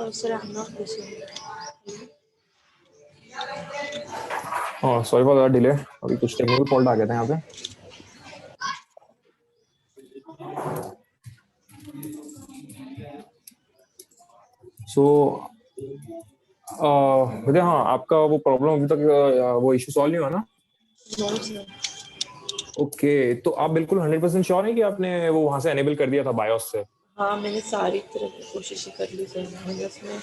Sir, I'm not listening. हाँ, sorry for that delay, अभी कुछ टेक्निकल फॉल्ट आ गया था यहाँ पे। सो मुझे, हाँ, आपका वो प्रॉब्लम अभी तक वो इशू सॉल्व नहीं हुआ ना? No, sir. ओके, तो आप बिल्कुल 100% श्योर हैं कि आपने वो वहां से एनेबल कर दिया था बायोस से? हाँ, मैंने सारी तरह की कोशिशें कर ली सर। मैंने उसमें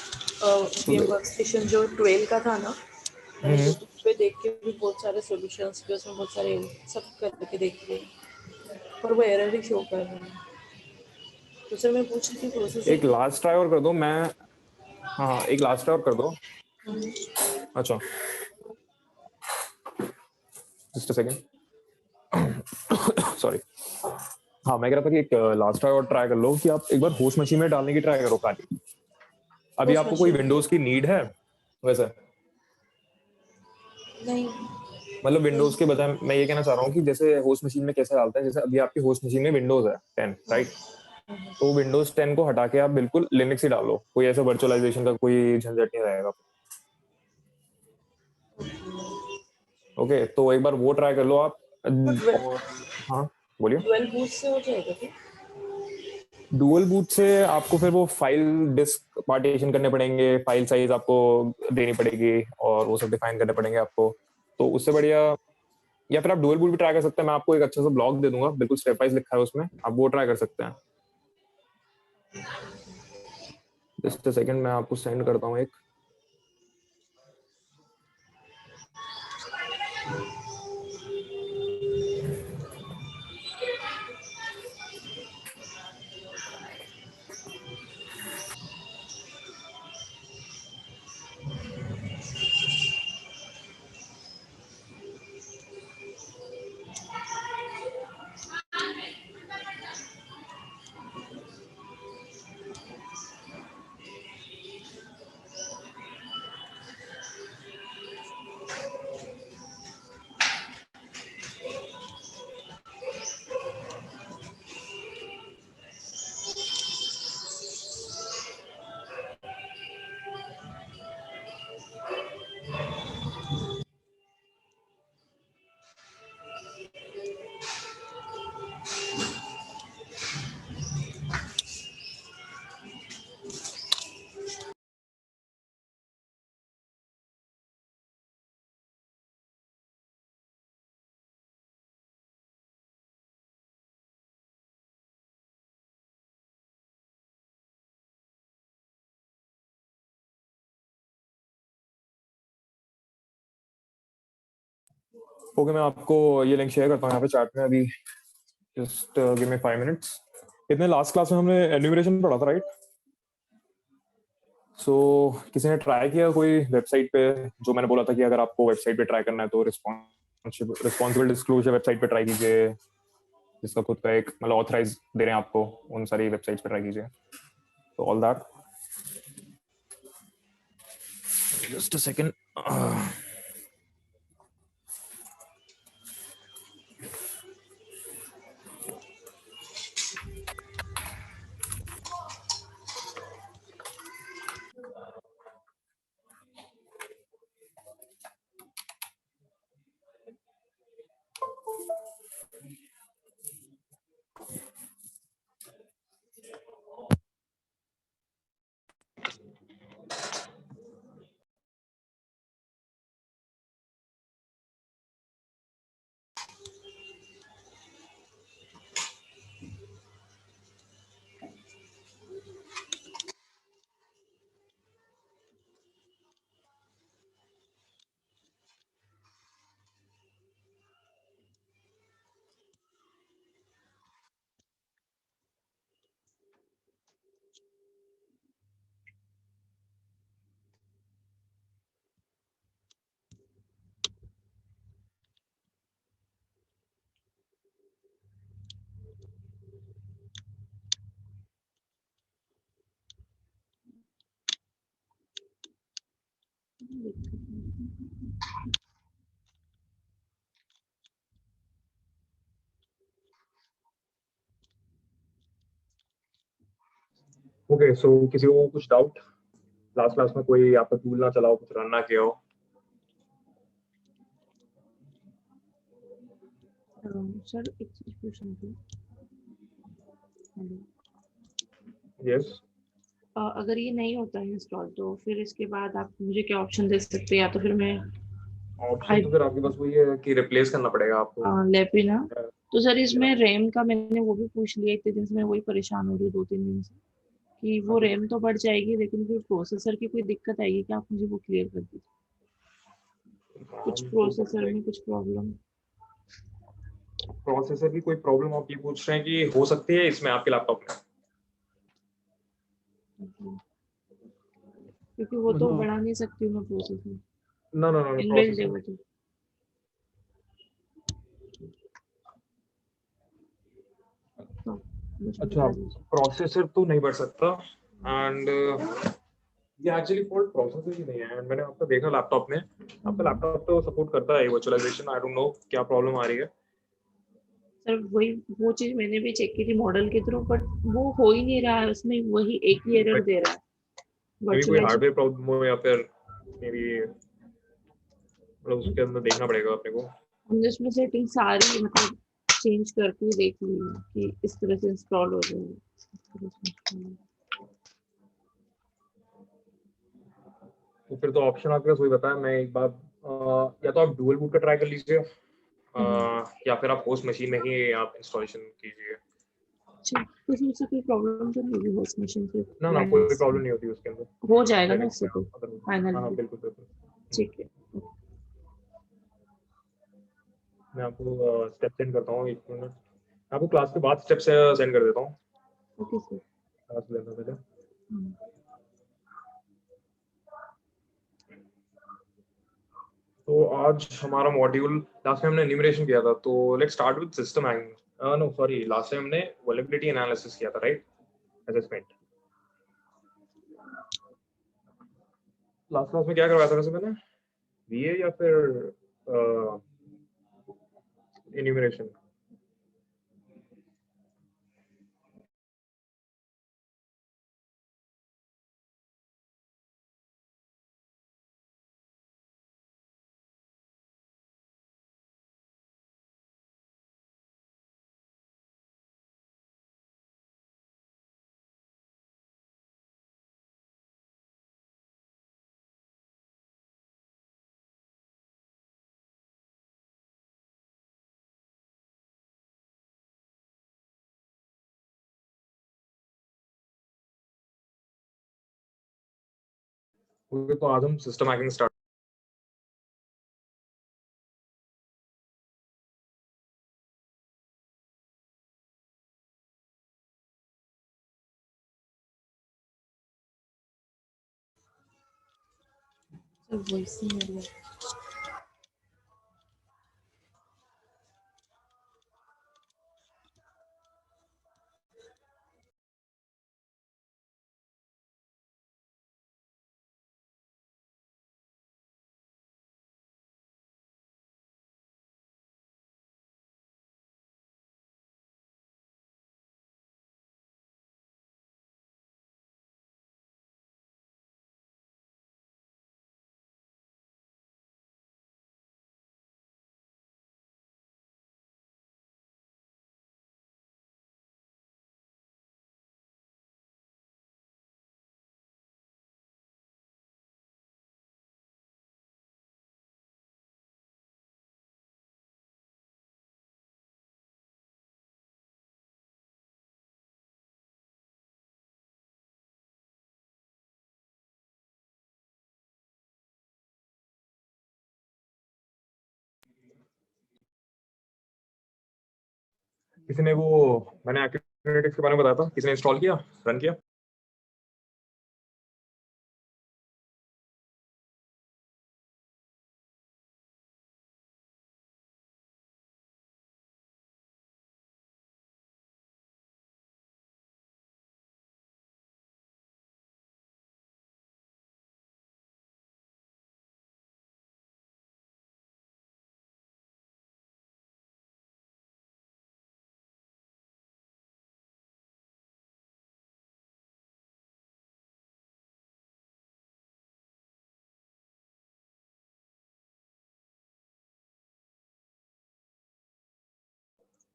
VM वर्कस्टेशन जो 12 का था ना, मैंने यूट्यूब पे देख के भी बहुत सारे सॉल्यूशंस पे उसमें बहुत सारे सब करके देख लिए, पर वो एरर ही शो कर रहा है। तो सर मैं पूछ रही थी प्रोसेस एक लास्ट ट्राई और कर दो, मैं, हाँ, एक लास्ट ट्राई और कर दो। अच्छा, जस्ट अ सेकंड, सॉरी। हाँ, मैं कह रहा था कि एक लास्ट ट्राई और ट्राई कर लो कि आप एक बार होस्ट मशीन में डालने की ट्राई करो खाली। अभी होस्ट आपको कोई मशीन विंडोज की नीड है वैसे? नहीं। मतलब विंडोज के बजाय मैं ये कहना चाह रहा हूँ कि जैसे होस्ट मशीन में कैसे डालते हैं, जैसे अभी आपकी होस्ट मशीन में विंडोज है 10, राइट? तो विंडोज 10 को हटा के आप बिल्कुल लिनक्स ही डालो, कोई ऐसा वर्चुअलाइजेशन का कोई झंझट नहीं रहेगा। ओके, तो एक बार वो ट्राई कर लो आप। और हाँ, बोलिए। डुअल बूट से हो जाएगा क्या? डुअल बूट से आपको फिर वो फाइल डिस्क पार्टीशन करने पड़ेंगे, फाइल साइज आपको देनी पड़ेगी और वो सब डिफाइन करने पड़ेंगे आपको। तो उससे बढ़िया, या फिर आप डुअल बूट भी ट्राई कर सकते हैं। मैं आपको एक अच्छा सा ब्लॉग दे दूंगा, बिल्कुल स्टेप वाइज लिखा है उसमें, आप वो ट्राई कर सकते हैं। जस्ट अ सेकंड, मैं आपको सेंड करता हूँ एक। ओके, मैं आपको ये लिंक शेयर करता हूँ यहाँ पे चैट में अभी। Just give me 5 minutes. इतने लास्ट क्लास में हमने एन्यूमरेशन पढ़ा था, राइट? सो किसी ने ट्राई किया कोई वेबसाइट पे, जो मैंने बोला था कि अगर आपको वेबसाइट पे ट्राई करना है तो रिस्पॉन्सिबल डिस्क्लोजर वेबसाइट पे ट्राई कीजिए, जिसका खुद का एक मतलब ऑथराइज दे रहे हैं आपको, उन सारी वेबसाइट्स पे ट्राई कीजिए। तो all that, just a second. Okay, so किसी को कुछ डाउट? लास्ट क्लास में कोई आपका टूल ना चलाओ, कुछ रन ना किया हो? सर एक चीज पूछनी थी। हेलो। यस। अगर ये नहीं होता है इंस्टॉल तो फिर इसके बाद आप मुझे क्या ऑप्शन दे सकते हैं, या तो फिर मैं ऑप्शन तो फिर आपके पास वही है कि रिप्लेस करना पड़ेगा आपको। लेपिना। तो सर या इसमें रैम का मैंने वो भी पूछ लिया, इतने दिन से मैं वही परेशान हो रही हूँ 2-3 दिन से कि वो आपको रैम तो बढ़ जाएगी लेकिन फिर प्रोसेसर की कोई दिक्कत आएगी क्या, आप मुझे वो क्लियर कर दीजिए। कुछ RAM तो बढ़ प्रोसेसर में जाएगी। कुछ प्रॉब्लम। प्रोसेसर की कोई प्रॉब्लम आप ये पूछ रहे हैं कि हो सकती है इसमें आपके लैपटॉप में? क्योंकि वो तो मतलब बढ़ा नहीं सकती हूँ मैं प्रोसेसर। ना ना ना इनबिल्ट है प्रोसेसर। वो तो। तो मुझे अच्छा, बता दीजिए। प्रोसेसर तो नहीं बढ़ सकता। एंड ये एक्चुअली फॉल्ट प्रोसेसर ही नहीं है। And मैंने आपका देखा लैपटॉप में, आपका हम्म। लैपटॉप तो सपोर्ट करता है वर्चुअलाइजेशन। आई डोंट नो क्या प्रॉब्लम आ रही है। सर वही वो चीज मैंने भी चेक की थी मॉडल के थ्रू, बट वो हो ही नहीं रहा है, उसमें वही एक ही एरर दे रहा है मे बी कोई वर्चुअलाइजेशन। हार्डवेयर प्रॉब्लम हो, या फिर मे बी मतलब उसके अंदर देखना पड़ेगा अपने को। हमने उसमें सेटिंग सारी मतलब चेंज करके देख ली है कि इस तरह से इंस्टॉल हो जाए, इस तरह से install हो तो फिर तो ऑप्शन आपके पास वही बताया। मैं एक बार या तो आप डुअल बूट का ट्राई कर लीजिए, जाए। या फिर आप होस्ट मशीन में ही आप इंस्टॉलेशन कीजिए। अच्छा, तो उसमें से कोई प्रॉब्लम तो नहीं होगी वॉश मशीन से ना ना, कोई लाइनेस प्रॉब्लम नहीं होती उसके अंदर। हो जाएगा ना लिनक्स इससे में तो अगर। हाँ हाँ, फाइनली। बिल्कुल बिल्कुल। ठीक है। मैं आपको स्टेप सेंड करता हूँ, 1 मिनट। मैं आपको क्लास के बाद स्टेप से सेंड कर देता हूँ। Okay sir. क्लास लेने पहले। तो आज हमारा मॉड्यूल, लास्ट में हमने एनिमरेशन किया था, तो let's start with system hang. No sorry, last time हमने वल्नरेबिलिटी एनालिसिस किया था, राइट? असेसमेंट। लास्ट क्लास में क्या करवाया था वैसे मैंने? वीए या फिर एनिमरेशन? तो आज हम system hacking start. Sir voice ही नहीं आ रही है। किसी ने वो, मैंने एक्टिविटीज के बारे में बताया था, किसी ने इंस्टॉल किया, रन किया?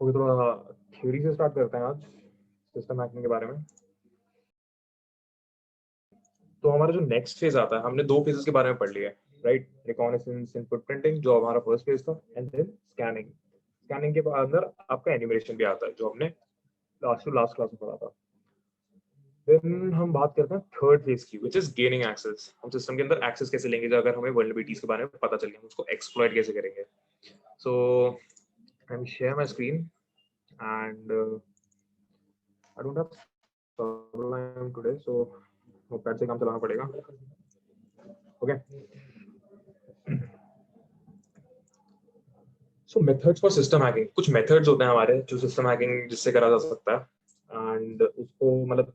ओके, थोड़ा थ्योरी से स्टार्ट करते हैं आज सिस्टम हैकिंग के बारे में। तो हमारा जो नेक्स्ट फेज आता है, हमने 2 फेजेस के बारे में पढ़ लिया है, राइट? रिकॉग्निसेंस एंड फुटप्रिंटिंग जो हमारा फर्स्ट फेज था, एंड देन स्कैनिंग। स्कैनिंग के अंदर आपका एनिमेशन भी आता है जो हमने लास्ट टू लास्ट क्लास में पढ़ा था। देन हम बात करते हैं थर्ड फेज की, व्हिच इज गेनिंग एक्सेस। हम सिस्टम के अंदर एक्सेस कैसे लेंगे, जो अगर हमें वल्नरेबिलिटीज के बारे में पता चल गया, हम उसको एक्सप्लॉइट कैसे करेंगे। So I will share my screen and I don't have Sublime today, so Notepad से काम चलाना पड़ेगा। Okay, so methods for system hacking. कुछ मेथड्स होते हैं हमारे जो सिस्टम हैकिंग जिससे करा जा सकता है, एंड उसको मतलब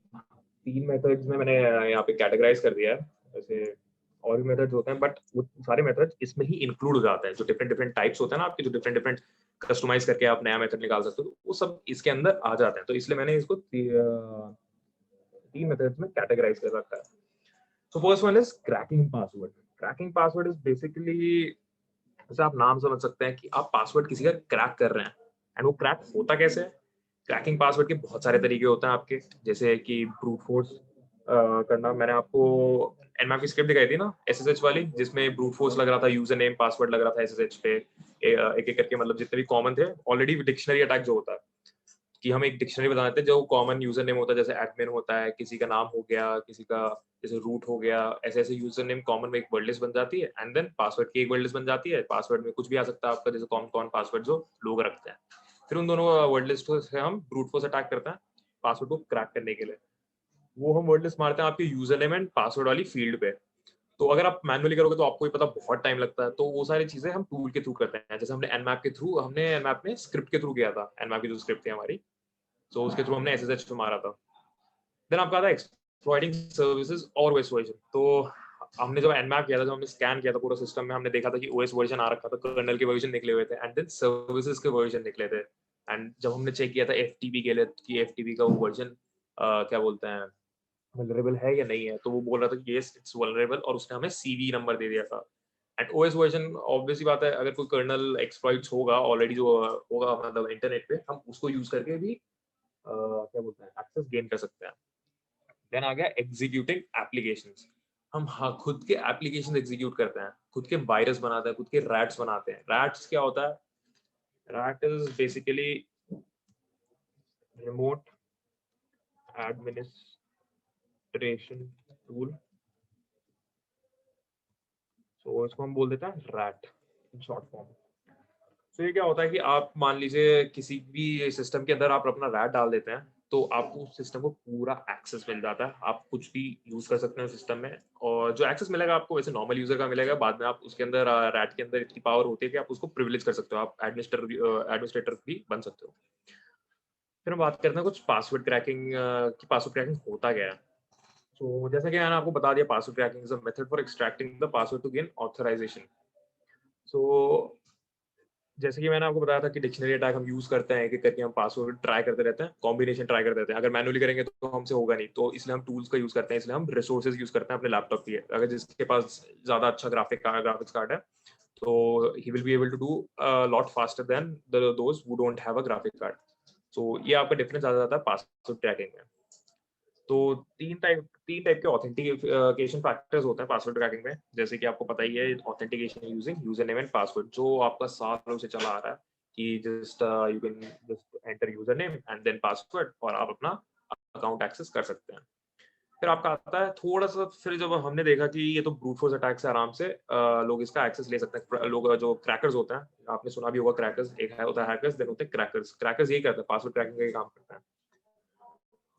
3 मेथड्स में मैंने यहाँ पे कैटेगराइज कर दिया है। वैसे और भी मेथड्स होते हैं, बट वो सारे मेथड्स इसमें ही इंक्लूड हो जाते हैं। जो डिफरेंट डिफरेंट टाइप्स होते हैं ना आपके, जो डिफरेंट डिफरेंट कस्टमाइज करके आप नया मेथड निकाल सकते हो, वो सब इसके अंदर आ जाते हैं। तो इसलिए मैंने इसको 3 मेथड्स में कैटेगराइज कर रखा है। So first one is cracking password. Cracking password is basically, जैसे आप नाम समझ सकते हैं कि आप पासवर्ड किसी का क्रैक कर रहे हैं, एंड वो क्रैक होता कैसे है। क्रैकिंग पासवर्ड के बहुत सारे तरीके होते हैं आपके, जैसे कि ब्रूट फोर्स करना। मैंने आपको एनमैप की स्क्रिप्ट दिखाई थी ना, एसएसएच वाली, जिसमें ब्रूट फोर्स लग रहा था, यूजर नेम पासवर्ड लग रहा था एसएसएच पे, एक एक करके, मतलब जितने भी कॉमन थे। ऑलरेडी डिक्शनरी अटैक जो होता है कि हम एक डिक्शनरी बता देते हैं, जो कॉमन यूजर नेम होता है, जैसे एडमिन होता है, किसी का नाम हो गया, किसी का जैसे रूट हो गया, ऐसे ऐसे यूजर नेम कॉमन में एक वर्ड लिस्ट बन जाती है, एंड देन पासवर्ड की एक वर्ड लिस्ट बन जाती है। पासवर्ड में कुछ भी आ सकता है आपका, जैसे कौन कौन पासवर्ड जो लोग रखते हैं। फिर उन दोनों वर्ड लिस्ट से हम ब्रूट फोर्स अटैक करते हैं पासवर्ड को क्रैक करने के लिए। वो हम वर्ड लिस्ट मारते हैं आपके यूजर नेम एंड पासवर्ड वाली फील्ड पे। तो अगर आप मैनुअली करोगे तो आपको ही पता बहुत टाइम लगता है। तो वो सारी चीजें हम टूल के थ्रू करते हैं। जैसे हमने एनमैप के थ्रू, हमने एनमैप में स्क्रिप्ट के थ्रू किया था, एनमैप की जो स्क्रिप्ट थी हमारी, तो उसके थ्रू हमने एसएसएच पे मारा था। देन आपका आता है एक्सप्लॉइटिंग सर्विसेज और ओएस वर्जन। तो हमने जब एनमैप किया था, जब हमने स्कैन किया था पूरा सिस्टम में, हमने देखा था कि ओएस वर्जन आ रखा था, कर्नल के वर्जन निकले हुए थे, एंड देन सर्विसेज के वर्जन निकले थे। एंड जब हमने चेक किया था एफटीपी के लिए कि एफटीपी का वो वर्जन क्या बोलते हैं, वल्नरेबल है या नहीं है, तो वो बोल रहा था कि यस इट्स वल्नरेबल, और उसने हमें सीवी नंबर दे दिया था। एंड ओएस वर्जन ऑब्वियसली बात है, अगर कोई कर्नल एक्सप्लॉइट्स होगा ऑलरेडी जो होगा मतलब इंटरनेट पे, हम उसको यूज करके भी क्या बोलते हैं एक्सेस गेन कर सकते हैं। देन आ गया एग्जीक्यूटिंग एप्लीकेशंस। हम खुद के एप्लीकेशन एग्जीक्यूट करते हैं, खुद के वायरस बनाते हैं, खुद के रैट्स बनाते हैं। रैट्स क्या होता है? RAT is basically remote administration tool. So इसको हम बोल देते हैं रैट इन शॉर्ट फॉर्म। तो ये क्या होता है कि आप मान लीजिए किसी भी सिस्टम के अंदर आप अपना रैट डाल देते हैं, तो आपको सिस्टम को पूरा एक्सेस मिल जाता है। आप कुछ भी यूज कर सकते हैं सिस्टम में, और जो एक्सेस मिलेगा आपको वैसे नॉर्मल यूजर का मिलेगा। बाद में आप उसके अंदर रैट के अंदर इतनी पावर होती है कि आप उसको प्रिविलेज कर सकते हो, आप एडमिनिस्ट्रेटर भी बन सकते हो। फिर हम बात करते हैं कुछ पासवर्ड क्रैकिंग की। पासवर्ड क्रैकिंग होता क्या है? तो जैसा कि मैंने आपको बता दिया, password cracking is a method for extracting the password to gain authorization. So जैसे कि मैंने आपको बताया था कि डिक्शनरी अटैक हम यूज करते हैं, एक एक करके हम पासवर्ड ट्राई करते रहते हैं, कॉम्बिनेशन ट्राई करते रहते हैं। अगर मैनुअली करेंगे तो हमसे होगा नहीं, तो इसलिए हम टूल्स का यूज करते हैं, इसलिए हम रिसोर्सेज यूज करते हैं अपने लैपटॉप की। अगर जिसके पास ज्यादा अच्छा ग्राफिक्स कार्ड है, तो he will be able to do lot faster than those who don't have a graphic card. तो ये आपका डिफरेंस आ जाता है पासवर्ड ट्रैकिंग में। तो तीन टाइप के ऑथेंटिकेशन फैक्टर्स होते हैं पासवर्ड क्रैकिंग में। जैसे कि आपको पता ही है, authentication using user name and password, जो आपका सालों से चला आ रहा है कि just you can just enter user name and then password, और आप अपना अकाउंट एक्सेस कर सकते हैं। फिर आपका आता है थोड़ा सा, फिर जब हमने देखा कि ये तो ब्रूट फोर्स अटैक से आराम से लोग इसका एक्सेस ले सकते हैं। लोग जो क्रैकर्स होते हैं, आपने सुना भी होगा क्रैकर्स, एक है होता है हैकर्स, देन होते हैं क्रैकर्स। क्रैकर्स यही करते हैं, पासवर्ड क्रैकिंग का ही काम करते हैं।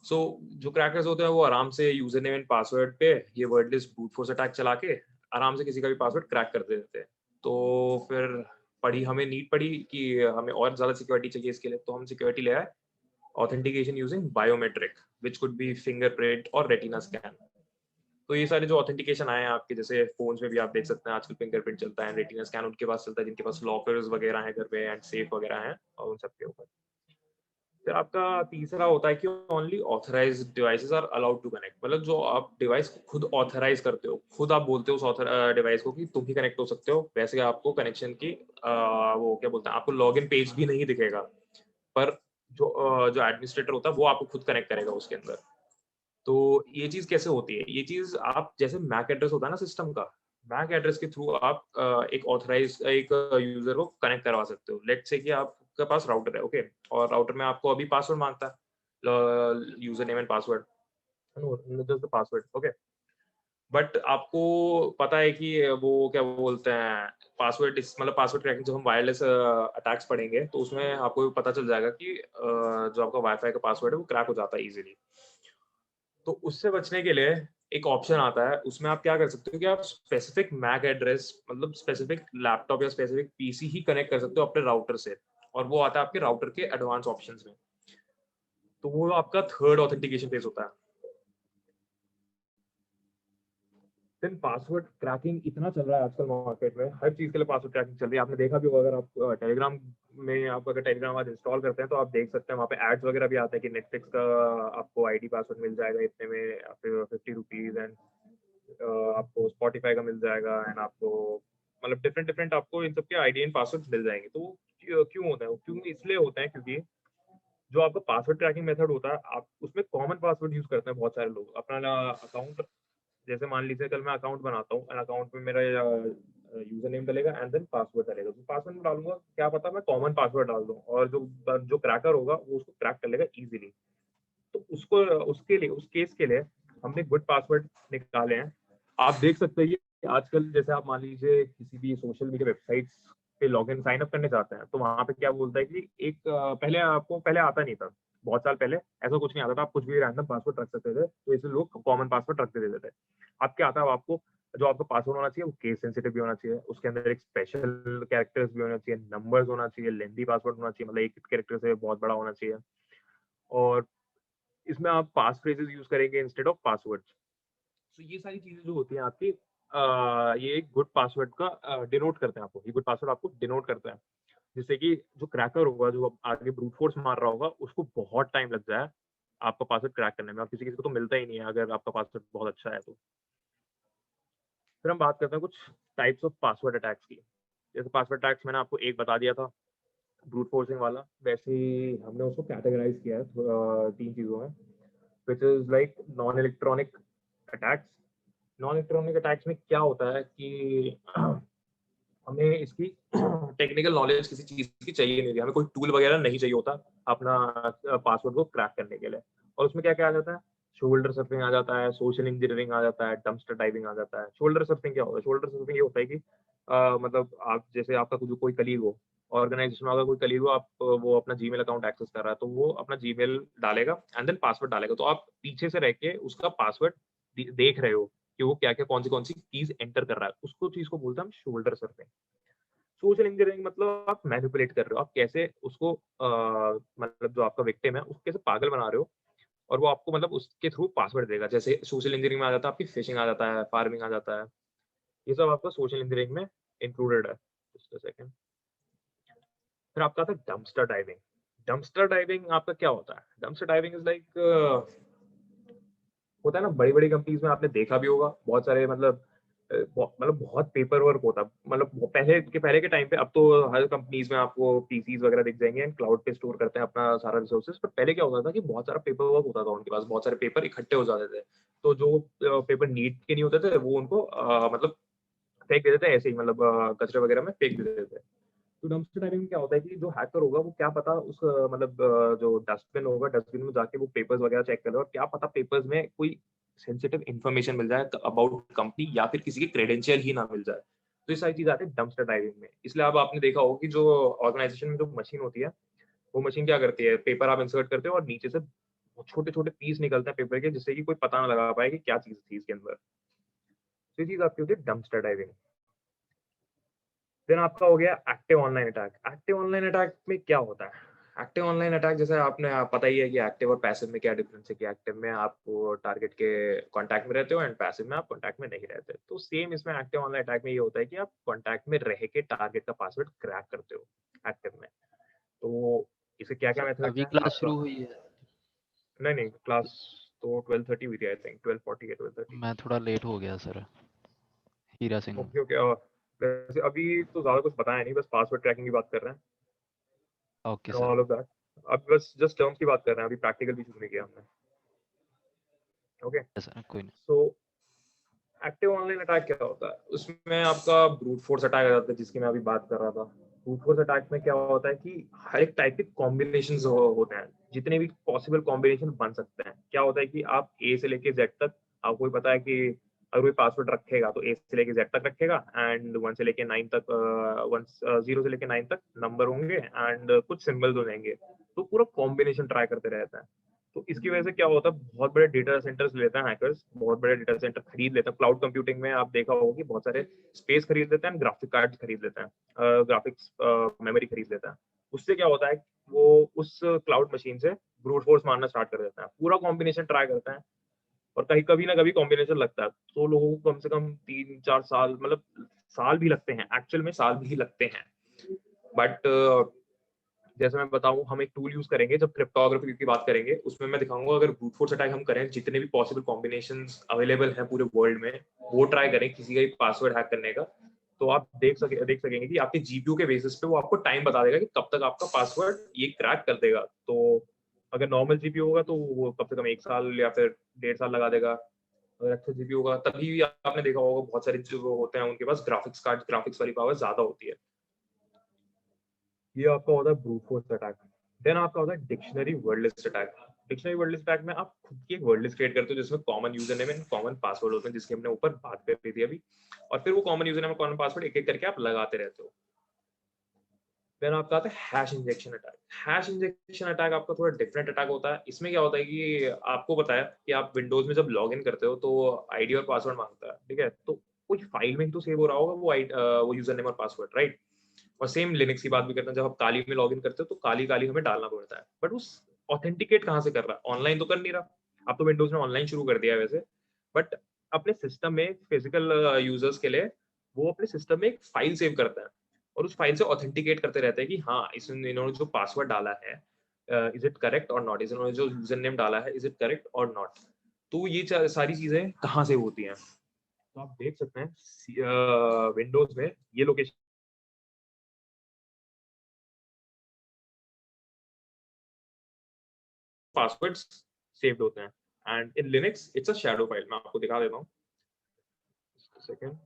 सो जो क्रैकर्स होते हैं वो आराम से यूजर नेम एंड पासवर्ड पे ये word list brute force attack चला के आराम से किसी का भी पासवर्ड क्रैक कर देते हैं। तो फिर हमें नीड पड़ी कि हमें और ज्यादा सिक्योरिटी चाहिए इसके लिए, तो हम सिक्योरिटी ले आए authentication using biometric, which could be fingerprint और रेटिना स्कैन। तो ये सारे जो ऑथेंटिकेशन आए हैं आपके, जैसे फोन्स में भी आप देख सकते हैं आजकल फिंगरप्रिंट चलता है, रेटिना स्कैन उनके पास चलता है जिनके पास लॉकर्स वगैरह हैं घर पे एंड सेफ वगैरह हैं, और उन सबके ऊपर। फिर आपका तीसरा होता है कि only authorised devices are allowed to connect. मतलब जो आप डिवाइस खुद ऑथराइज करते हो, खुद आप बोलते हो उस डिवाइस को कि तुम ही कनेक्ट हो सकते हो, वैसे आपको कनेक्शन की वो क्या बोलते हैं, आपको लॉगिन पेज भी नहीं दिखेगा। पर जो एडमिनिस्ट्रेटर होता है वो आपको खुद कनेक्ट करेगा उसके अंदर। तो ये चीज कैसे होती है? ये चीज आप जैसे मैक एड्रेस होता है ना सिस्टम का, मैक एड्रेस के थ्रू आप एक ऑथराइज एक यूजर को कनेक्ट करवा सकते हो। लेट्स से कि आपके पास राउटर है, ओके, और राउटर में आपको अभी पासवर्ड मांगता है, user name and password, just the password, okay. But आपको पता है कि वो क्या बोलते हैं, पासवर्ड मतलब पासवर्ड क्रैकिंग, जब हम वायरलेस अटैक्स पढ़ेंगे तो उसमें आपको पता चल जाएगा कि जो आपका वाईफाई का पासवर्ड है वो क्रैक हो जाता है इजीली। तो उससे बचने के लिए एक ऑप्शन आता है, उसमें आप क्या कर सकते हो कि आप स्पेसिफिक मैक एड्रेस मतलब स्पेसिफिक लैपटॉप या स्पेसिफिक पीसी ही कनेक्ट कर सकते हो अपने राउटर से, और वो आता है आपके राउटर के एडवांस ऑप्शंस में। तो वो आपका थर्ड ऑथेंटिकेशन फेज होता है। देन पासवर्ड क्रैकिंग इतना चल रहा है आजकल मार्केट में, हर चीज के लिए पासवर्ड क्रैकिंग चल रही है। आपने देखा भी होगा, अगर आप टेलीग्राम में आप अगर टेलीग्राम आज इंस्टॉल करते हैं तो आप देख सकते हैं वहाँ पे एड्स वगैरह भी आते हैं कि नेटफ्लिक्स का आपको आईडी पासवर्ड मिल जाएगा इतने में, फिर 50 रुपीज, एंड आपको स्पॉटिफाई का मिल जाएगा, एंड आपको मतलब डिफरेंट डिफरेंट आपको इन सबके आईडी एंड पासवर्ड मिल जाएंगे। तो क्यों होता है? क्यों इसलिए होता है क्योंकि जो आपका पासवर्ड ट्रैकिंग मेथड होता है, आप उसमें कॉमन पासवर्ड यूज करते हैं बहुत सारे लोग। अपना अकाउंट, जैसे मान लीजिए कल मैं अकाउंट बनाता हूँ, अकाउंट में मेरा यूजर नेम डलेगा एंड देन पासवर्ड डलेगा। तो पासवर्ड डालूंगा, क्या पता मैं कॉमन पासवर्ड डाल दूं और जो जो क्रैकर होगा वो उसको क्रैक कर लेगा इजीली। तो उसको उसके लिए उस केस के लिए हमने गुड पासवर्ड निकाले हैं। आप देख सकते हैं कि आजकल जैसे आप मान लीजिए किसी भी सोशल मीडिया वेबसाइट्स पे लॉगिन साइन अप करने जाते हैं तो वहां पे क्या बोलता है कि पहले आपको पहले आता नहीं था, बहुत साल पहले ऐसा कुछ नहीं आता था, आप कुछ भी रैंडम पासवर्ड रख सकते थे, तो इसलिए लोग कॉमन पासवर्ड रख देते थे। अब क्या आता है, आपको जो आपका पासवर्ड होना चाहिए वो केस सेंसिटिव भी होना चाहिए, उसके अंदर एक स्पेशल कैरेक्टर्स भी होना चाहिए, नंबर्स होना चाहिए, लेंथी पासवर्ड होना चाहिए, मतलब एक कैरेक्टर से बहुत बड़ा होना चाहिए, और इसमें आप पास फ्रेजेस यूज करेंगे इंस्टेड ऑफ पासवर्ड्स। तो ये सारी चीजें जो होती हैं आपकी ये एक गुड पासवर्ड का डिनोट करते हैं आपको, ये गुड पासवर्ड आपको डिनोट करता है, जिससे कि जो क्रैकर होगा, जो आगे ब्रूट फोर्स मार रहा होगा, उसको बहुत टाइम लग जाए आपका पासवर्ड क्रैक करने में, और किसी किसी को तो मिलता ही नहीं है अगर आपका पासवर्ड बहुत अच्छा है तो। फिर हम बात करते हैं कुछ टाइप्स ऑफ पासवर्ड अटैक्स की। जैसे पासवर्ड अटैक्स मैंने आपको एक बता दिया था, ब्रूट फोर्सिंग वाला, वैसे ही हमने उसको कैटेगराइज किया है तीन चीजों में, which is like non electronic attacks. Non electronic attacks में क्या होता है कि हमें इसकी टेक्निकल नॉलेज किसी चीज की चाहिए नहीं, हमें कोई टूल वगैरह नहीं चाहिए होता अपना पासवर्ड को क्रैक करने के लिए। और उसमें क्या क्या आ जाता है, शोल्डर सर्फिंग आ जाता है, सोशल इंजीनियरिंग आ जाता है, डंपस्टर डाइविंग आ जाता है। शोल्डर सर्फिंग क्या होता है? शोल्डर सर्फिंग ये होता है कि मतलब आप जैसे आपका कोई कलीग हो, ऑर्गेनाइजेशन में अगर कोई कलीग हो, आप वो अपना जीमेल अकाउंट एक्सेस कर रहा है, तो वो अपना जीमेल डालेगा एंड देन पासवर्ड डालेगा, तो आप पीछे से रह के उसका पासवर्ड देख रहे हो कि वो क्या क्या कौन सी चीज एंटर कर रहा है, उसको चीज को बोलते हैं हम शोल्डर सर्फिंग। सोशल इंजीनियरिंग मतलब आप मैनिपुलेट कर रहे हो, आप कैसे उसको मतलब जो आपका विक्टिम है उसको कैसे पागल बना रहे हो, और वो आपको मतलब उसके थ्रू पासवर्ड देगा। जैसे सोशल इंजीनियरिंग में आ जाता है आपकी फिशिंग आ जाता है, फार्मिंग आ जाता है, ये सब आपका सोशल इंजीनियरिंग में इंक्लूडेड है। Just a second. फिर आपका आता है डंपस्टर डाइविंग। डंपस्टर डाइविंग आपका क्या होता है? डंपस्टर डाइविंग इज लाइक होता है ना, बड़ी बड़ी कंपनीज में आपने देखा भी होगा, बहुत सारे मतलब मतलब बहुत पेपर वर्क होता है, मतलब पहले के टाइम पे, अब तो हर कंपनीज में आपको पीसीज वगैरह दिख जाएंगे एंड क्लाउड पे स्टोर करते हैं अपना सारा रिसोर्सेज। पर पहले क्या होता था कि बहुत सारा पेपर वर्क होता था, उनके पास बहुत सारे पेपर इकट्ठे हो जाते थे, तो जो पेपर नीड के नहीं होते थे वो उनको मतलब फेंक देते थे ऐसे ही, मतलब कचरे वगैरह में फेंक देते थे। तो डंपस्टर डाइविंग में क्या होता है कि जो हैकर होगा वो क्या पता उस मतलब जो डस्टबिन होगा, डस्टबिन में जाके वो पेपर्स वगैरह चेक करे, और क्या पता पेपर्स में कोई सेंसिटिव इन्फॉर्मेशन मिल जाए अबाउट कंपनी, या फिर किसी की क्रेडेंशियल ही ना मिल जाए। तो ये सारी चीज आती है डंपस्टर डाइविंग में। इसलिए अब आपने देखा होगा कि जो ऑर्गेनाइजेशन में जो मशीन होती है, वो मशीन क्या करती है, पेपर आप इंसर्ट करते हो और नीचे से छोटे छोटे पीस निकलते हैं पेपर के, जिससे कि कोई पता ना लगा पाए कि क्या चीज थी इसके अंदर। तो ये चीज आपकी होती है डंपस्टर डाइविंग। देन आपका हो गया active online attack. Active online attack में क्या होता है? एक्टिव ऑनलाइन अटैक जैसे आप पता ही है कि एक्टिव और पैसिव में क्या डिफरेंस है, कि एक्टिव में आप टारगेट के कांटेक्ट में रहते हो एंड पैसिव में आप कांटेक्ट में नहीं रहते। तो सेम इसमें एक्टिव ऑनलाइन अटैक में ये होता है कि आप कांटेक्ट में रह के टारगेट का पासवर्ड क्रैक करते हो एक्टिव में। तो इसे क्या क्या सर मेथड अभी है क्लास आपका? शुरू हुई है? नहीं, क्लास तो 12:30 हुई थी, आई थिंक 12:40 या 12:30। मैं थोड़ा लेट हो गया सर, हीरा सिंह हूँ। Okay okay. वैसे अभी तो ज्यादा कुछ बताया नहीं, बस पासवर्ड ट्रैकिंग की बात कर रहे हैं, okay and sir. all of that। अब बस जस्ट टर्म्स की बात कर रहे हैं, अभी प्रैक्टिकल भी शुरू नहीं किया हमने। ओके, सर कोई नहीं। सो एक्टिव ऑनलाइन अटैक क्या होता है? उसमें आपका ब्रूट फोर्स अटैक आ जाता है, जिसकी मैं अभी बात कर रहा था। ब्रूट फोर्स अटैक में क्या होता है कि हर एक टाइप के कॉम्बिनेशंस होते हैं, जितने भी पॉसिबल कॉम्बिनेशन बन सकते हैं। क्या होता है कि आप ए से लेके जेड तक, आपको भी पता है कि अगर कोई पासवर्ड रखेगा तो ए से लेके जेड तक रखेगा, एंड 1 से लेके 9 तक, 0 से लेके 9 तक नंबर होंगे, एंड कुछ सिंबल्स हो जाएंगे। तो पूरा कॉम्बिनेशन ट्राई करते रहता है। तो इसकी वजह से क्या होता है, बहुत बड़े डेटा सेंटर्स लेते हैं हैकर्स, बहुत बड़े डेटा सेंटर खरीद लेते हैं। क्लाउड कंप्यूटिंग में आप देखा होगा कि बहुत सारे स्पेस खरीद लेते हैं, ग्राफिक कार्ड खरीद लेते हैं, ग्राफिक्स मेमोरी खरीद लेते हैं। उससे क्या होता है, वो उस क्लाउड मशीन से ब्रूट फोर्स मारना स्टार्ट कर देते हैं, पूरा कॉम्बिनेशन ट्राई करते हैं। और कहीं कभी ना कभी कॉम्बिनेशन लगता है, तो लोगों को कम से कम 3-4 साल, मतलब साल भी लगते हैं, एक्चुअल में साल भी लगते हैं। बट जैसे मैं बताऊं, हम एक टूल यूज करेंगे जब क्रिप्टोग्राफी की बात करेंगे, उसमें मैं दिखाऊंगा अगर ब्रूट फोर्स अटैक हम करें, जितने भी पॉसिबल कॉम्बिनेशंस अवेलेबल हैं पूरे वर्ल्ड में, वो ट्राई करें किसी का भी पासवर्ड हैक करने का, तो आप देख सकेंगे कि आपके जीपीयू के बेसिस पे वो आपको टाइम बता देगा कि कब तक आपका पासवर्ड ये क्रैक कर देगा। तो अगर नॉर्मल जीपीयू होगा तो वो कम से कम 1 साल या फिर 1.5 साल लगा देगा। अगर अच्छा जीपीयू होगा, तभी आपने देखा होगा बहुत सारे जो होते हैं उनके पास ग्राफिक्स कार्ड, ग्राफिक्स वाली पावर ज्यादा होती है। ये आपका होता है ब्रूट फोर्स अटैक। देन आपका होता है dictionary word list attack. Dictionary word list attack में आप खुद की एक वर्ड लिस्ट क्रिएट करते हो, जिसमें common user name and common password होते हैं, जिसकी हमने ऊपर बात कर रही थी अभी। और फिर वो कॉमन यूजर नेम और कॉमन पासवर्ड एक एक करके आप लगाते रहते हो। देन आपका आता है hash injection attack. Hash injection attack आपका थोड़ा डिफरेंट अटैक होता है। इसमें क्या होता है कि आपको पता है कि आप विंडोज में जब लॉग इन करते हो तो आईडी और पासवर्ड मांगता है, ठीक है? तो कोई फाइल में ही तो सेव हो रहा होगा वो यूजर नेम और पासवर्ड, राइट? और सेम लिनक्स की बात भी करते हैं, जब आप काली में लॉगिन करते हो तो काली काली हमें डालना पड़ता है। बट उस ऑथेंटिकेट कहाँ से कर रहा है? ऑनलाइन तो कर नहीं रहा। आप तो विंडोज में ऑनलाइन शुरू कर दिया है वैसे, बट अपने सिस्टम में फिजिकल यूजर्स के लिए वो अपने सिस्टम में एक फाइल सेव करता है, और उस फाइल से ऑथेंटिकेट करते रहते हैं कि हाँ, इसने इन्होंने जो पासवर्ड डाला है, इज इट करेक्ट और नॉट, इन्होंने जो यूजर नेम डाला है, इज इट करेक्ट और नॉट। तो ये सारी चीजें कहाँ से होती हैं? तो आप देख सकते हैं विंडोज में ये लोकेशन पासवर्ड्स सेव्ड होते हैं, and in Linux it's a shadow file. मैं आपको दिखा देता हूँ, second.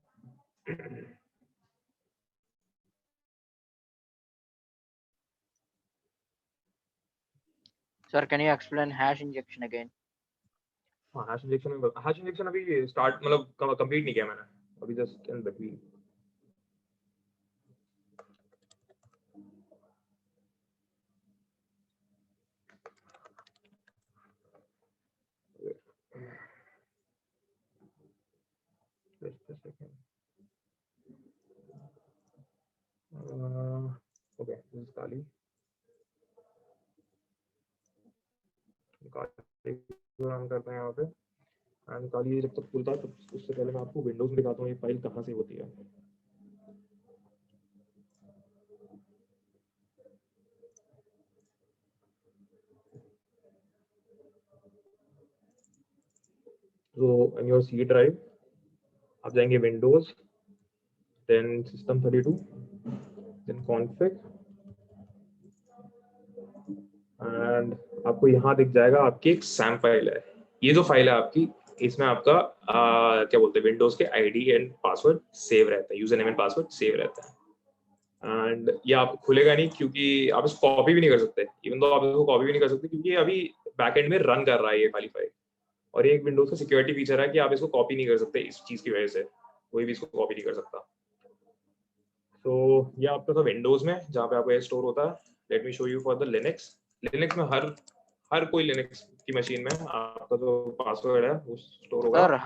Sir, can you explain hash injection again? हाँ, हैश इंजेक्शन अभी स्टार्ट, मतलब कंप्लीट नहीं किया मैंने, अभी just in between. Just a second. Okay, this is Kali. Run करते हैं यहाँ पे, एंड काली जब तक खुलता है तब उससे पहले मैं आपको विंडोज में दिखाता हूँ ये फाइल कहाँ से होती है। तो इन योर सी ड्राइव आप जाएंगे Windows, then system 32, then config, and आपको यहाँ दिख जाएगा आपकी एक सैम फाइल है। ये जो फाइल है आपकी, इसमें आपका क्या बोलते हैं, विंडोज के आईडी एंड पासवर्ड सेव रहता है, user name and password save रहता है। एंड ये आप खुलेगा नहीं, क्योंकि आप इसको कॉपी भी नहीं कर सकते। इवन दो आप इसको कॉपी भी नहीं कर सकते, क्योंकि अभी बैकएंड में रन कर रहा है ये वाली फाइल। और ये एक विंडोज का सिक्योरिटी फीचर है कि आप इसको कॉपी नहीं कर सकते, इस चीज की वजह से कोई भी इसको कॉपी नहीं कर सकता। तो ये आपका था विंडोज में, जहाँ पे आपका ये स्टोर होता है। Late me show you for the Linux. Linux में हर कोई लिनक्स की मशीन में आपका जो पासवर्ड है वो स्टोर होगा। Sir,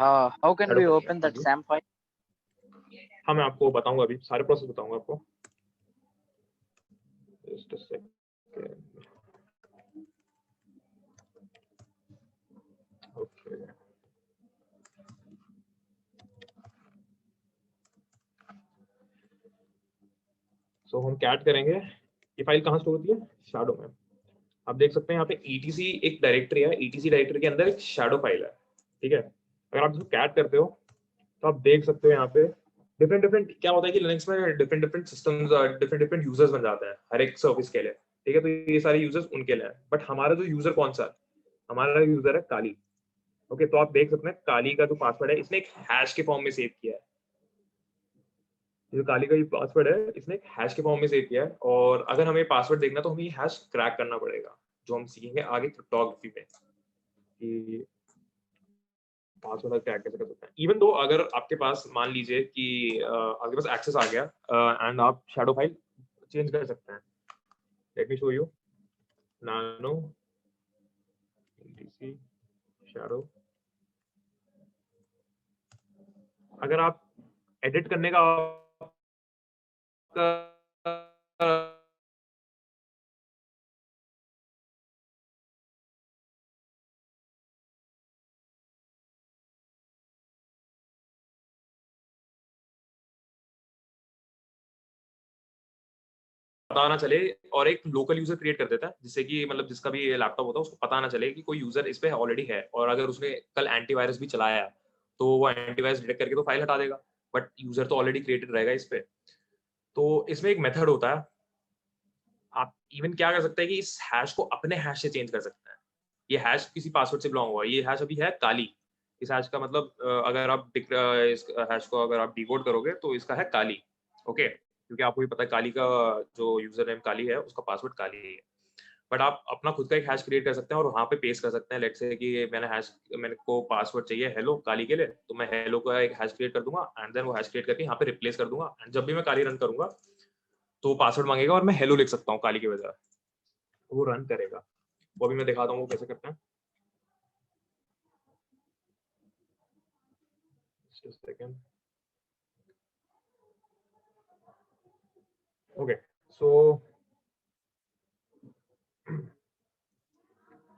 how can we open that SAM file? हाँ, मैं आपको बताऊंगा, अभी सारे प्रोसेस बताऊंगा आपको। Just a second. Okay. So हम कैट करेंगे, ये फाइल कहाँ स्टोर होती है? शैडो में। आप देख सकते हैं यहाँ पे etc एक डायरेक्टरी है, etc डायरेक्टरी के अंदर एक शैडो फाइल है, ठीक है? अगर आप इसको कैट करते हो तो आप देख सकते हो यहाँ पे डिफरेंट क्या होता है कि लिनक्स में डिफरेंट सिस्टम्स, डिफरेंट यूजर्स बन जाते हैं हर एक सर्विस के लिए। ठीक है, तो ये सारे यूजर्स उनके लिए है। बट हमारा जो यूजर कौन सा है, हमारा यूजर है काली। ओके, तो आप देख सकते हैं काली का जो पासवर्ड है इसने एक हैश के फॉर्म में सेव किया है। जो काली का ये पासवर्ड है इसने एक हैश के फॉर्म में सेव किया है, और अगर हमें पासवर्ड देखना तो हमें ये हैश क्रैक करना पड़ेगा, जो हम सीखेंगे आगे क्रिप्टोग्राफी में कि पासवर्ड क्रैक कैसे कर सकते हैं। इवन दो अगर आपके पास मान लीजिए कि आपके पास एक्सेस आ गया एंड आप शैडो फाइल चेंज कर सकते हैं। लेट मी शो यू नानो डीसी शैडो। अगर आप एडिट करने का पता ना चले, और एक लोकल यूजर क्रिएट कर देता है जिससे कि मतलब जिसका भी लैपटॉप होता है उसको पता ना चले कि कोई यूजर इस पे ऑलरेडी है, और अगर उसने कल एंटीवायरस भी चलाया तो वो एंटीवायरस डिटेक्ट करके तो फाइल हटा देगा, बट यूजर तो ऑलरेडी क्रिएटेड रहेगा इस पे। तो इसमें एक मेथड होता है, आप इवन क्या कर सकते हैं कि इस हैश को अपने हैश से चेंज कर सकते हैं। ये हैश किसी पासवर्ड से बिलोंग हुआ है, ये हैश अभी है काली। इस हैश का मतलब अगर आप इस हैश को अगर आप डिकोड करोगे तो इसका है काली। ओके, क्योंकि आपको भी पता है काली का जो यूजर नेम काली है उसका पासवर्ड काली है। बट आप अपना खुद का एक हैश क्रिएट कर सकते हैं और वहाँ पे पेस्ट कर सकते हैं। लेट्स से कि मैंने को पासवर्ड चाहिए हेलो काली के लिए, तो मैं हेलो का एक हैश क्रिएट कर दूंगा एंड देन वो हैश क्रिएट करके यहाँ पे रिप्लेस कर दूंगा, एंड जब भी मैं काली रन करूंगा तो पासवर्ड मांगेगा और मैं हेलो लिख सकता हूँ काली के बजाय, वो रन करेगा। वो भी मैं दिखाता हूँ वो कैसे करते हैं। Just a second. Okay, so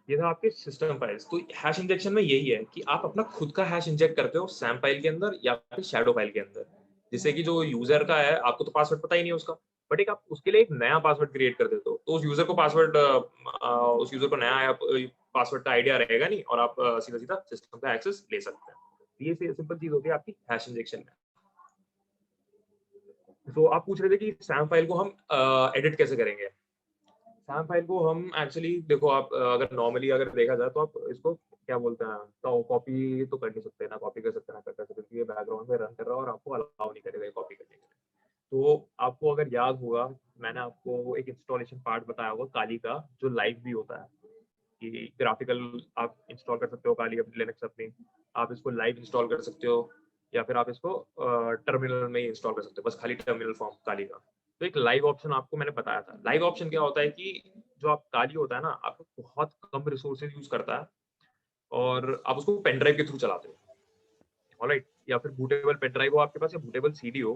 ये था आपके सिस्टम फाइल्स। तो हैश इंजेक्शन में यही है कि आप अपना खुद का हैश इंजेक्ट करते हो सैम फाइल के अंदर या फिर शैडो फाइल के अंदर, जिससे कि जो यूजर का है आपको तो पासवर्ड पता ही नहीं है उसका, बट एक आप उसके लिए एक नया पासवर्ड क्रिएट कर देते हो, तो उस यूजर को नया पासवर्ड का आइडिया रहेगा नहीं, और आप सीधा सीधा सिस्टम का एक्सेस ले सकते हैं। ये सिंपल चीज होती है आपकी हैश इंजेक्शन में। तो आप पूछ रहे थे कि सैम फाइल को हम एडिट कैसे करेंगे। सैम फाइल को हम एक्चुअली देखो, आप अगर नॉर्मली अगर देखा जाए तो आप इसको क्या बोलते हैं, तो कॉपी तो कर नहीं सकते, ना कॉपी कर सकते ना कर सकते, क्योंकि ये बैकग्राउंड में रन कर रहा है और आपको अलाउ नहीं करेगा कॉपी करने के लिए। तो आपको अगर याद होगा, मैंने आपको एक इंस्टॉलेशन पार्ट बताया होगा काली का, जो लाइव भी होता है कि ग्राफिकल आप इंस्टॉल कर सकते हो काली अपनी लिनक्स अपनी, आप इसको लाइव इंस्टॉल कर सकते हो, या फिर आप इसको टर्मिनल में ही इंस्टॉल कर सकते हो, बस खाली टर्मिनल फॉर्म काली का। तो एक लाइव ऑप्शन आपको मैंने बताया था। लाइव ऑप्शन क्या होता है कि जो आप काली होता है ना, आपको बहुत कम रिसोर्सेज यूज करता है, और आप उसको पेन ड्राइव के थ्रू चलाते हो, ऑलराइट, या फिर बूटेबल पेन ड्राइव हो आपके पास या बूटेबल सीडी हो,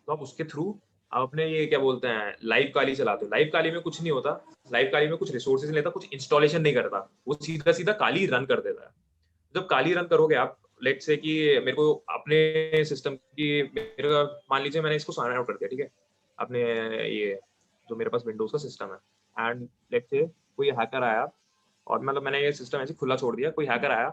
तो आप उसके थ्रू आप अपने ये क्या बोलते हैं लाइव काली चलाते हो। लाइव काली में कुछ नहीं होता, लाइव काली में कुछ रिसोर्सेज लेता, कुछ इंस्टॉलेशन नहीं करता, वो सीधा सीधा काली रन कर देता है। जब काली रन करोगे आप, लेट से कि मेरे को अपने सिस्टम की मेरे मान लीजिए मैंने इसको साइन आउट कर दिया, ठीक है, अपने ये जो मेरे पास विंडोज का सिस्टम है, एंड लेट से कोई हैकर आया, और मतलब मैंने ये सिस्टम ऐसे खुला छोड़ दिया, कोई हैकर आया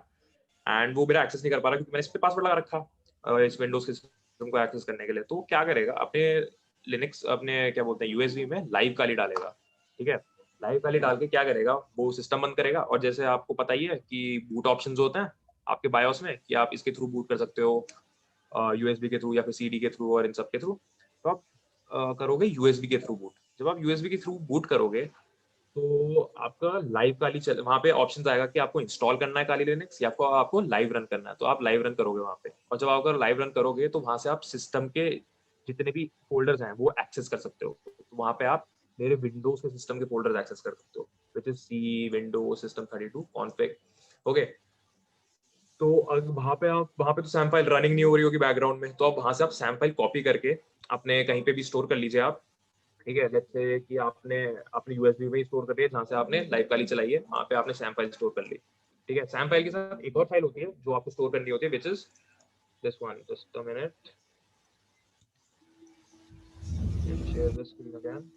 एंड वो मेरा एक्सेस नहीं कर पा रहा क्योंकि मैंने इस पे पासवर्ड लगा रखा इस विंडोज के सिस्टम को एक्सेस करने के लिए। तो वो क्या करेगा, अपने लिनक्स अपने क्या बोलते हैं यूएसबी में लाइव काली डालेगा, ठीक है। लाइव काली डाल के क्या करेगा, वो सिस्टम बंद करेगा, और जैसे आपको पता ही है कि बूट ऑप्शंस होते हैं आपके बायोस में कि आप इसके थ्रू बूट कर सकते हो, यूएसबी के थ्रू या फिर सीडी के थ्रू और इन सब के थ्रू, तो आप करोगे यूएसबी के थ्रू बूट। जब आप यूएसबी के थ्रू बूट करोगे तो आपका लाइव काली चल वहाँ पे ऑप्शन आएगा कि आपको इंस्टॉल करना है काली लिनक्स या आपको आपको लाइव रन करना है, तो आप लाइव रन करोगे वहाँ पे। और जब आप अगर लाइव रन करोगे तो वहाँ से आप सिस्टम के जितने भी फोल्डर्स हैं वो एक्सेस कर सकते हो। तो वहाँ पे आप मेरे विंडोज के सिस्टम के फोल्डर्स एक्सेस कर सकते हो, which is C Windows system 32 config. Okay, तो वहाँ पे तो सैम फाइल रनिंग नहीं हो रही होगी बैकग्राउंड में, तो आप वहाँ से आप सैम फाइल कॉपी करके अपने कहीं पे भी स्टोर कर लीजिए आप, ठीक है। लेट्स से कि आपने अपने यूएसबी में स्टोर कर लिया जहाँ से आपने लाइव काली चलाई है, वहाँ पे आपने सैम फाइल स्टोर कर ली, ठीक है। सैम फाइल के साथ एक और फाइल होती है जो आपको स्टोर करनी होती है, which is this one, just a minute, share the screen again.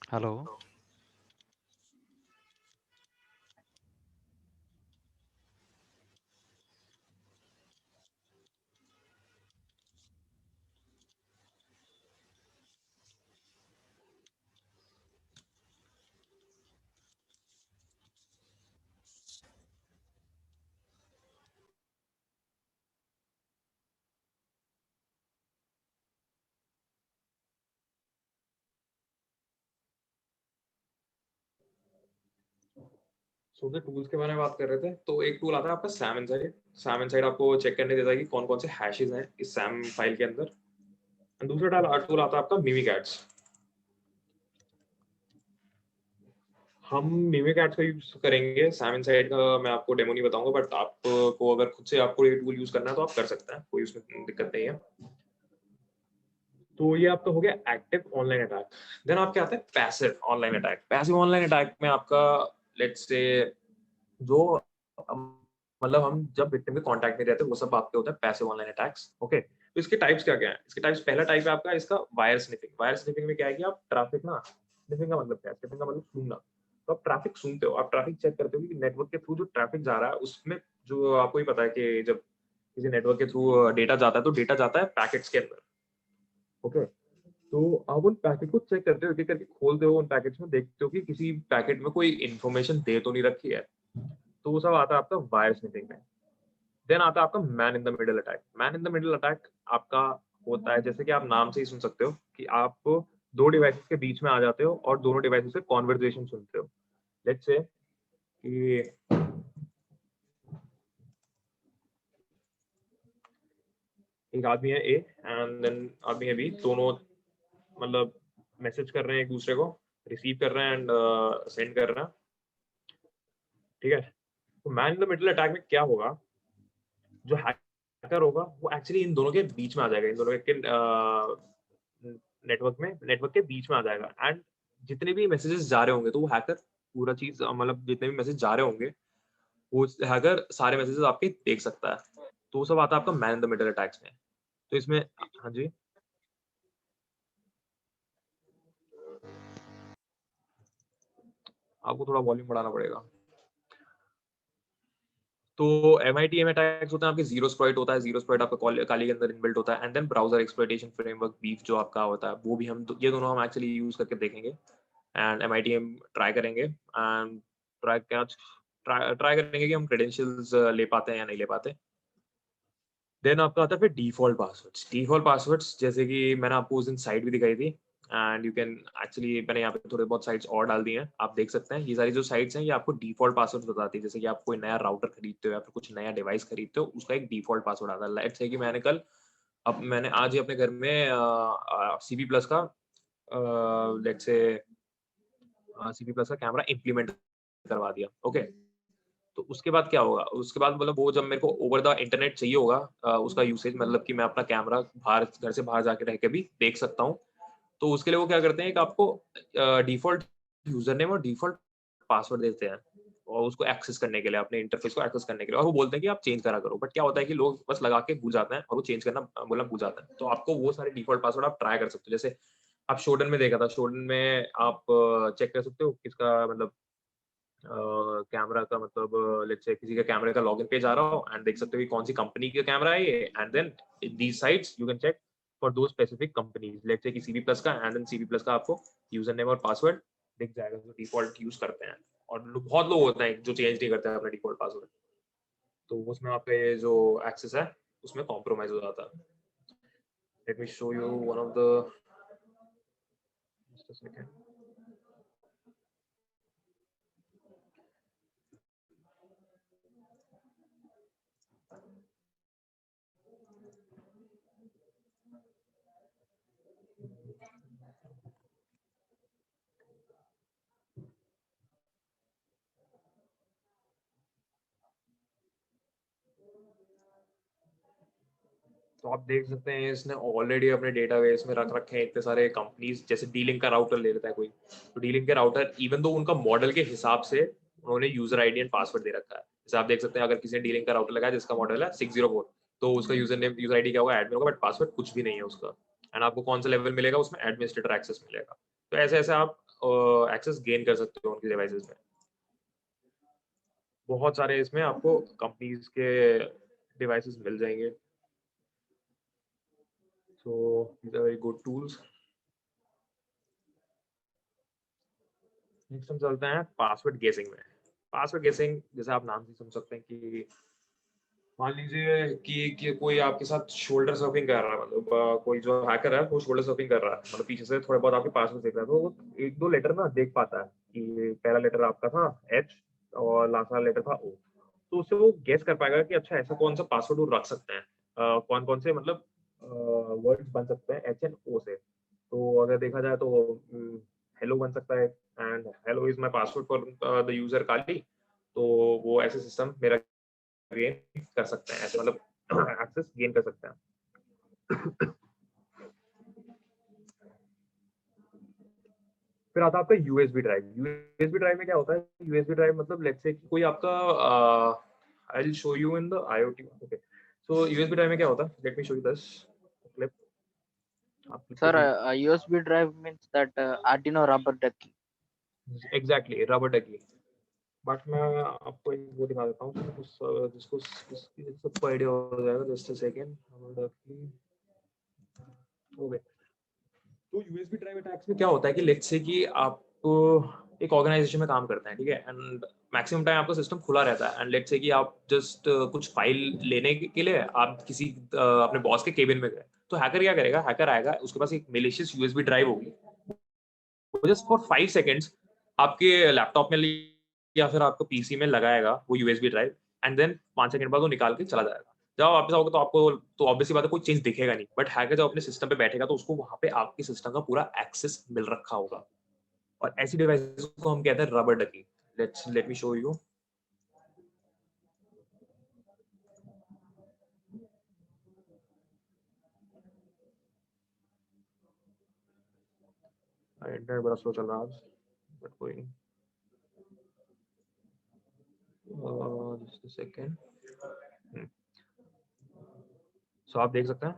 Hello. So the tools के बारे में बात कर रहे थे, तो एक टूल आता है आपका सैम इनसाइड। सैम इनसाइड आपको चेक करने देता है कि कौन कौन से हैशेस हैं इस सैम फाइल के अंदर। एंड दूसरा टूल आता है आपका मिमिकैट्स। हम मिमिकैट्स का यूज करेंगे, सैम इनसाइड का मैं आपको डेमो नहीं बताऊंगा, बट आपको अगर खुद से आपको ये टूल यूज करना है तो आप कर सकते हैं, कोई उसमें दिक्कत नहीं है। तो ये आपका हो गया एक्टिव ऑनलाइन अटैक। देन आपके आता है passive online attack. Passive online attack में आपका लेट्स से जो मतलब हम जब विक्टिम के कांटेक्ट में रहते हैं वो सब आपके होता है पैसिव ऑनलाइन अटैक्स। ओके, तो इसके टाइप्स क्या क्या है? इसके टाइप्स, पहला टाइप है आपका इसका वायर स्निफिंग। वायर स्निफिंग में क्या है कि आप ट्रैफिक ना, स्निफिंग का मतलब क्या है? स्निफिंग का मतलब सूंघना। तो आप ट्रैफिक सूंघते हो, आप ट्रैफिक चेक करते हो कि नेटवर्क के थ्रू जो ट्रैफिक जा रहा है उसमें, जो आपको ही पता है कि जब किसी नेटवर्क के थ्रू डेटा जाता है तो डेटा जाता है पैकेट्स के अंदर। ओके, तो आप उन पैकेट को चेक करते हो, एक एक करके खोलते हो, उन पैकेट्स में देखते हो कि किसी पैकेट में कोई इन्फॉर्मेशन दे तो नहीं रखी है। तो वो सब आता है आपका वायर स्निफिंग में। देन आता है आपका man in the middle attack. Man in the middle attack आपका होता है, जैसे कि आप नाम से ही सुन सकते हो, कि आप दो डिवाइसेस के बीच में आ जाते हो और दोनों डिवाइसेस से कॉन्वर्सेशन सुनते हो। लेट्स से कि एक आदमी है ए एंड देन आदमी है बी, दोनों मतलब मैसेज कर रहे हैं एक दूसरे को, रिसीव कर रहे हैं एंड सेंड कर रहे हैं। ठीक है, तो man in the middle attack में क्या होगा? जो हैकर होगा वो एक्चुअली इन दोनों के बीच में आ जाएगा, इन दोनों के नेटवर्क के बीच में आ जाएगा। एंड जितने भी मैसेजेस जा रहे होंगे तो वो हैकर पूरा चीज मतलब जितने भी मैसेज जा रहे होंगे वो हैकर सारे मैसेजेस आपके देख सकता है। तो वो सब आता है आपका man in the middle attacks में। तो इसमें हाँ जी, आपको थोड़ा वॉल्यूम बढ़ाना पड़ेगा। तो MITM अटैक्स होते हैं आपके, जीरो स्प्लॉइट होता है, जीरो स्प्लॉइट आपका काली के अंदर इनबिल्ट होता है। And then browser exploitation framework beef जो आपका होता है वो भी हम ये दोनों हम एक्चुअली यूज करके देखेंगे एंड MITM ट्राई करेंगे एंड ट्राई करेंगे कि हम क्रेडेंशियल्स ले पाते हैं या नहीं ले पाते। देन आपका आता है फिर डिफॉल्ट पासवर्ड्स। डिफॉल्ट पासवर्ड्स जैसे कि मैंने आपको उस दिन साइट भी दिखाई थी एंड यू कैन एक्चुअली, मैंने यहाँ पे थोड़े बहुत साइट्स और डाल दी हैं, आप देख सकते हैं। ये सारी जो साइट्स हैं ये आपको डिफॉल्ट पासवर्ड बताती है। जैसे कि आप कोई नया राउटर खरीदते हो या फिर कुछ नया डिवाइस खरीदते हो, उसका एक डिफॉल्ट पासवर्ड आता है। लेट्स से कि मैंने आज ही अपने घर में CP प्लस का लेट्स से CP प्लस का कैमरा इम्प्लीमेंट करवा दिया। ओके, तो उसके बाद क्या होगा? उसके बाद मतलब वो जब मेरे को ओवर द इंटरनेट चाहिए होगा उसका यूसेज, मतलब कि मैं अपना कैमरा बाहर, घर से बाहर जाके रह के भी देख सकता हूँ। तो उसके लिए वो क्या करते हैं, एक आपको डिफॉल्ट यूजर नेम और डिफॉल्ट पासवर्ड देते हैं और उसको एक्सेस करने के लिए, अपने इंटरफेस को एक्सेस करने के लिए, और वो बोलते हैं कि आप चेंज करा करो। बट क्या होता है कि लोग बस लगा के भूल जाते हैं और वो चेंज करना बोलना भूल जाते हैं। तो आपको वो सारे डिफॉल्ट पासवर्ड आप ट्राई कर सकते हो। जैसे आप शोडन में देखा था, शोडन में आप चेक कर सकते हो किसका मतलब कैमरा का मतलब लेट्स से किसी का कैमरे का लॉगिन पेज आ रहा हो एंड देख सकते हो कि कौन सी कंपनी का कैमरा है ये। And then in these sites you can check for दो स्पेसिफिक कंपनीज, लेट्स से कि CP प्लस का, एंड देन CP प्लस का आपको यूजर नेम और पासवर्ड दिख जाएगा जो डिफॉल्ट यूज करते हैं। और बहुत लोग होते हैं जो चेंज नहीं करते हैं अपना डिफॉल्ट पासवर्ड, तो उसमें आपका ये जो एक्सेस है उसमें कॉम्प्रोमाइज हो जाता है। Late me show you one of the, just a second. तो आप देख सकते हैं इसने ऑलरेडी अपने डेटाबेस में रख रखे हैं इतने सारे कंपनीज। जैसे D-Link का राउटर ले लेता है कोई, तो D-Link के राउटर इवन दो उनका मॉडल के हिसाब से उन्होंने यूजर आईडी एंड पासवर्ड दे रखा है। जैसे आप देख सकते हैं अगर किसी ने D-Link का राउटर लगाया जिसका मॉडल है 604, तो उसका यूजर नेम यूजर आईडी क्या होगा, एडमिन होगा, बट पासवर्ड कुछ भी नहीं है उसका। एंड आपको कौन सा लेवल मिलेगा उसमें, एडमिनिस्ट्रेटर एक्सेस मिलेगा। तो ऐसे ऐसे आप एक्सेस गेन कर सकते हो उनके डिवाइसेस में। बहुत सारे इसमें आपको कंपनीज के डिवाइसेस मिल जाएंगे। सो these are very good tools। Next हम चलते हैं पासवर्ड गेसिंग में। पासवर्ड गेसिंग जैसे आप नाम से समझ सकते हैं कि मान लीजिए कि कोई आपके साथ शोल्डर सर्फिंग कर रहा है, मतलब कोई जो हैकर है वो शोल्डर सर्फिंग कर रहा है, मतलब पीछे से थोड़े बहुत आपके पासवर्ड देख रहा है, तो वो एक दो लेटर ना देख पाता है कि पहला लेटर आपका था एच और लास्ट वाला लेटर था ओ, तो उससे वो गेस कर पाएगा कि अच्छा ऐसा कौन सा पासवर्ड वो रख सकते हैं, कौन कौन से मतलब वर्ड्स बन सकते हैं एच एंड ओ से। तो अगर देखा जाए तो हेलो बन सकता है, and hello is my password for the user Kali, तो वो ऐसे सिस्टम मेरा गेन कर सकते हैं, ऐसे मतलब एक्सेस गेन कर सकते हैं। फिर आता है आपका यूएसबी ड्राइव। यूएसबी ड्राइव में क्या होता है, यूएसबी ड्राइव मतलब लेट्स से कोई आपका I will show you in the IoT. Okay, so USB drive में क्या होता है, late me show you this clip. आप Sir, a USB drive means that Arduino rubber ducky. Exactly rubber ducky. But मैं आपको एक वो दिखा देता हूँ जिसको सबको आइडिया हो जाएगा। Just a second. Rubber ducky. Okay, तो यूएसबी ड्राइव अटैक्स में क्या होता है कि लेट्स से कि आप एक ऑर्गेनाइजेशन में काम करते हैं, ठीक है, एंड मैक्सिमम टाइम आपका सिस्टम खुला रहता है, एंड लेट्स से कि आप जस्ट कुछ फाइल लेने के लिए आप किसी अपने बॉस के केबिन में गए, तो हैकर क्या करेगा, हैकर आएगा, उसके पास एक मेलिशियस यूएसबी ड्राइव होगी, वो जस्ट फॉर 5 सेकंड्स आपके लैपटॉप में या फिर आपको पीसी में लगाएगा वो USB drive, and then 5 second बाद वो निकाल के चला जाएगा। जब आप वापस आओगे तो आपको तो ऑब्वियसली बात है कोई चेंज दिखेगा नहीं, बट हैकर जब अपने सिस्टम पे बैठेगा तो उसको वहां पे आपके सिस्टम का पूरा एक्सेस मिल रखा होगा, और ऐसी डिवाइसेस को हम कहते हैं rubber ducky. Let me show you. Internet बड़ा स्लो चल रहा है, बट कोई नहीं। Just a second. सो आप देख सकते हैं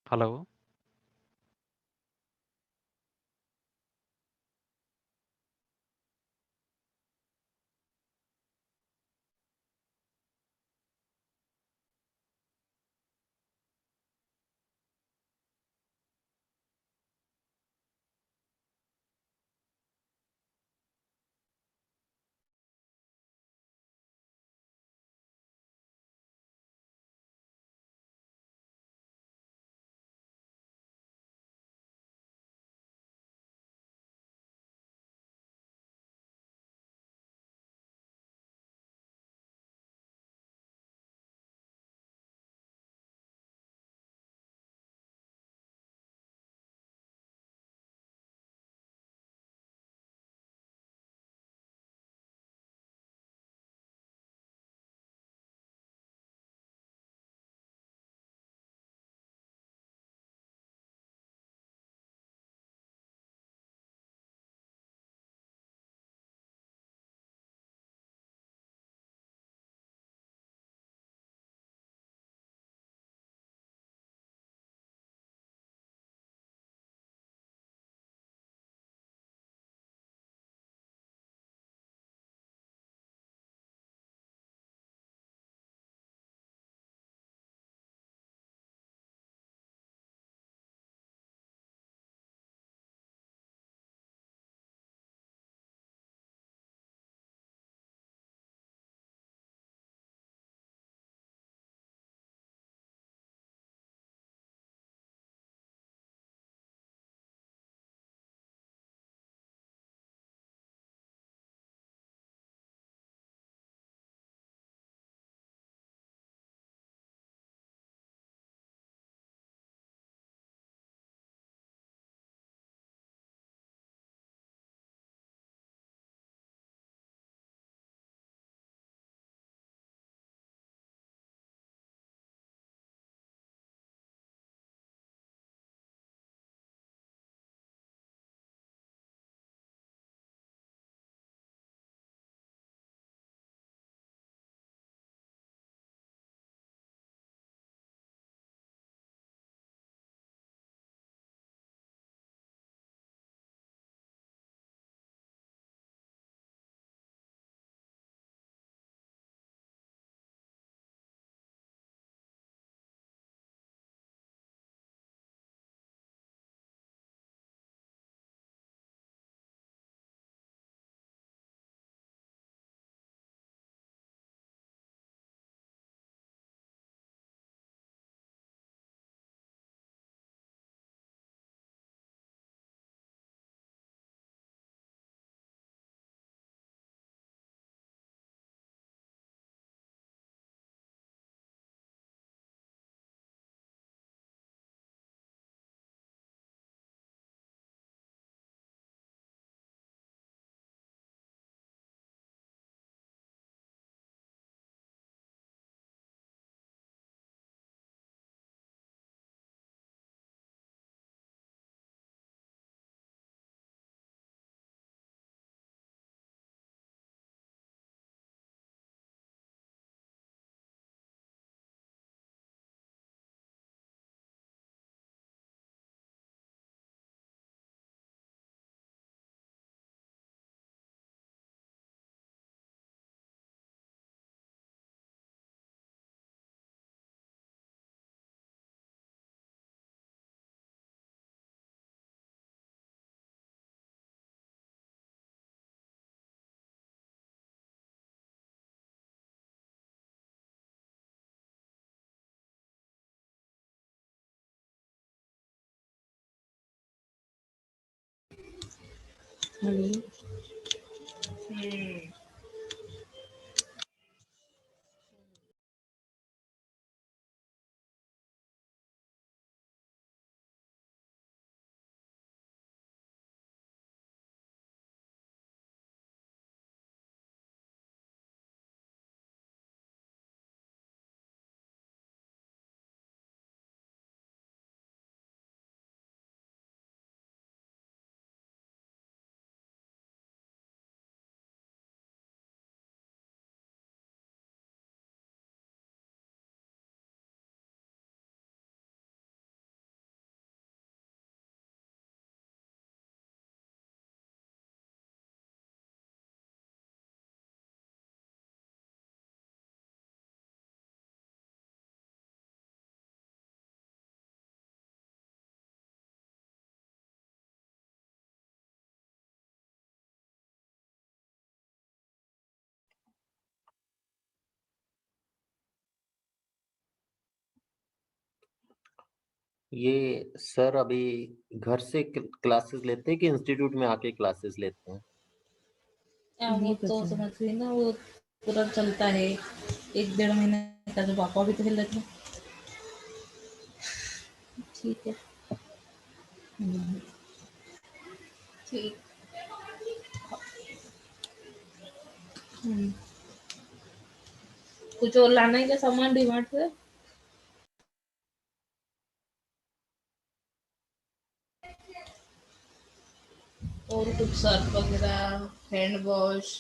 हेलो। ये सर अभी घर से क्लासेस लेते हैं कि इंस्टीट्यूट में आके क्लासेस लेते हैं? वो तो समझ गई ना, वो पूरा चलता है 1-1.5 महीने का, जो पापा भी तो खेल रहे थे। ठीक है। ठीक। कुछ और लाना है क्या सामान डीमार्ट से? और कुछ सर्फ वगैरह, हैंड वॉश?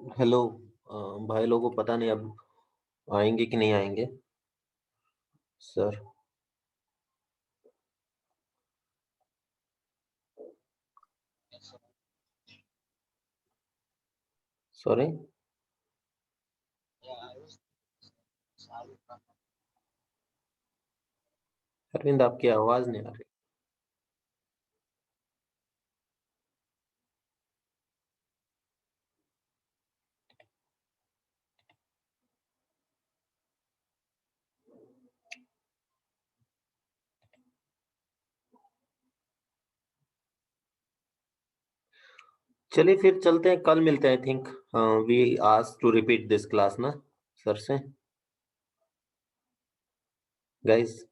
हेलो भाई लोगों को पता नहीं अब आएंगे कि नहीं आएंगे सर। सॉरी अरविंद, आपकी आवाज नहीं आ रही। चलिए फिर चलते हैं, कल मिलते हैं। I think we ask to repeat this class ना सर से गाइस।